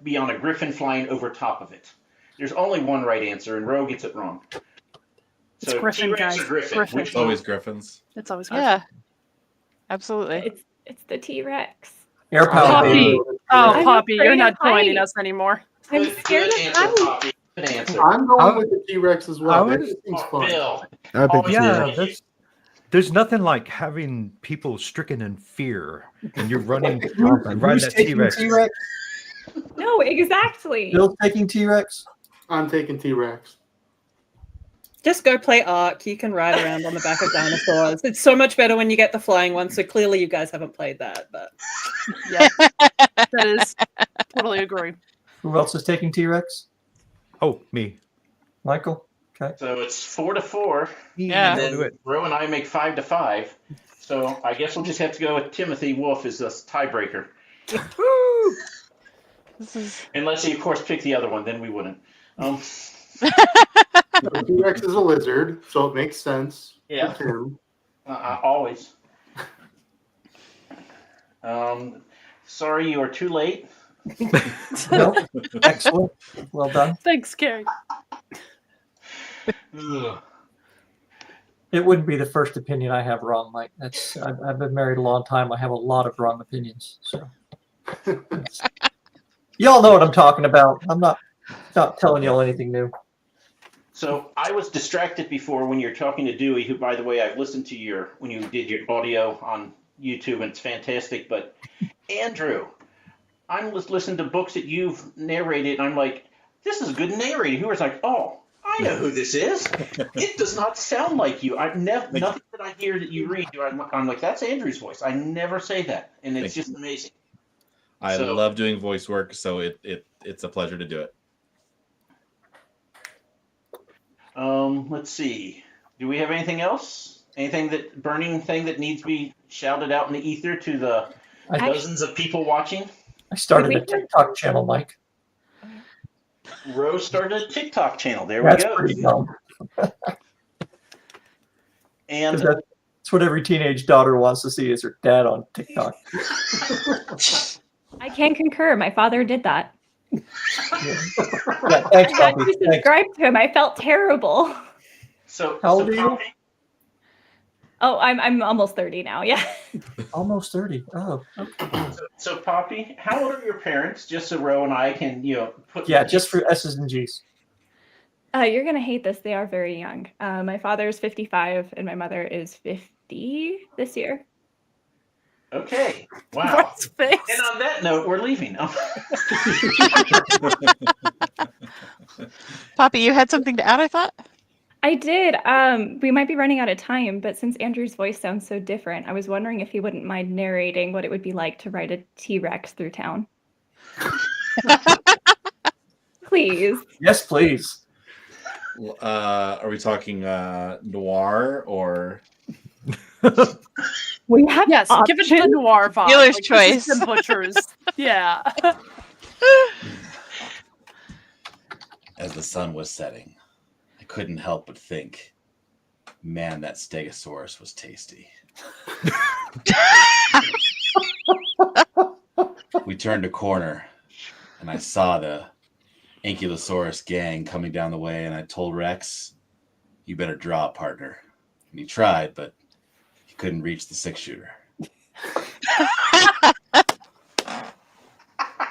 be on a griffin flying over top of it? There's only one right answer and Ro gets it wrong. It's So Griffin, T-Rex guys. or Griffin? Griffin. Which It's always Griffins. It's always Griffin. Yeah, absolutely. It's the T-Rex. Air power. Poppy. baby. Oh, I'm Poppy, you're afraid not of heights. joining us anymore. I'm Good scared of answer, heights. Poppy. Good answer. I'm going with the T-Rex as well. That just seems Oh, fun. Bill. I picked Always Yeah, good. there's nothing like having people stricken in fear and you're running and riding Who's that taking T-Rex. T-Rex? No, exactly. Bill's taking T-Rex? I'm taking T-Rex. Just go play Ark. You can ride around on the back of dinosaurs. It's so much better when you get the flying one. So clearly you guys haven't played that. But Yeah, that is totally agree. Who else is taking T-Rex? Oh, me. Michael? Okay. So it's 4-4. Yeah. And I'll do then it. Ro and I make 5-5. So I guess we'll just have to go with Timothy Wolf as the tiebreaker. This is Unless he, of course, picked the other one, then we wouldn't. The T-Rex is a lizard, so it makes sense. Yeah. For him. Always. Sorry you are too late. No. Excellent. Well done. Thanks, Carrie. Ugh. It wouldn't be the first opinion I have wrong, Mike. I've been married a long time. I have a lot of wrong opinions. So y'all know what I'm talking about. I'm not telling y'all anything new. So I was distracted before when you're talking to Dewey, who, by the way, I've listened to when you did your audio on YouTube, and it's fantastic. But Andrew, I'm listening to books that you've narrated, and I'm like, this is a good narrating. Who was like, oh, I I know who this is. It does not sound like you. I've never nothing that I hear that you read. I'm like, that's Andrew's voice. I never say that, and it's just amazing. I love doing voice work, so it's a pleasure to do it. Let's see. Do we have anything else? Anything burning thing that needs to be shouted out in the ether to the dozens of people watching? I started a TikTok channel, Mike. Rose started a TikTok channel. There That's we go. pretty dumb. And that's what every teenage daughter wants to see is her dad on TikTok. I can concur. My father did that. Yeah, thanks, I had Poppy. to subscribe to him. I felt terrible. So how old are you? Oh, I'm almost 30 now. Yeah. Almost 30. Oh, okay. So Poppy, how old are your parents? Just so Ro and I can, put. Yeah, just for S's and G's. You're gonna hate this. They are very young. My father is 55 and my mother is 50 this year. Okay. Wow. What's face? And on that note, we're leaving. Poppy, you had something to add, I thought? I did. We might be running out of time, but since Andrew's voice sounds so different, I was wondering if he wouldn't mind narrating what it would be like to ride a T-Rex through town. Please. Yes, please. Are we talking noir or? We have Yes, give it the noir vibe. Dealer's this is choice. the butchers. Yeah. As the sun was setting, I couldn't help but think, man, that Stegosaurus was tasty. We turned a corner, and I saw the Ankylosaurus gang coming down the way, and I told Rex, you better draw, partner. And he tried, but he couldn't reach the 6-shooter.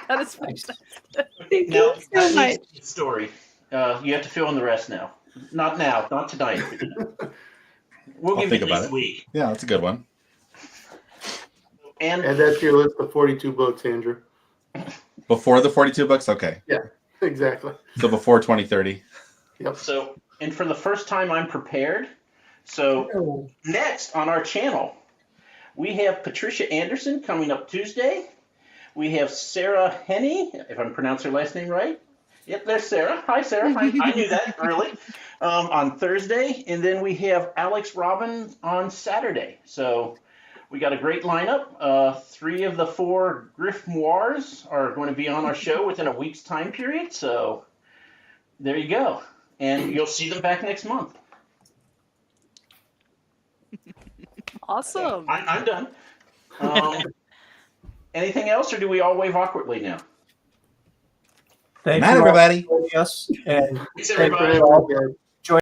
That is fantastic. Thank Now, you so much. story. You have to fill in the rest now. Not now. Not tonight. We'll I'll give think it about this it. week. Yeah, that's a good one. And Add that to your list of 42 books, Andrew. Before the 42 books? Okay. Yeah, exactly. So before 2030. Yep. So, and for the first time, I'm prepared. So next on our channel, we have Patricia Anderson coming up Tuesday. We have Sarah Henney, if I'm pronouncing her last name right. Yep, there's Sarah. Hi, Sarah. I knew that early. On Thursday. And then we have Alex Robin on Saturday. So we got a great lineup. 3 of the 4 Grimoires are going to be on our show within a week's time period. So there you go. And you'll see them back next month. Awesome. I'm done. Anything else, or do we all wave awkwardly now? Thank Night, you all everybody. for joining us, and Thanks, thank you everybody. all for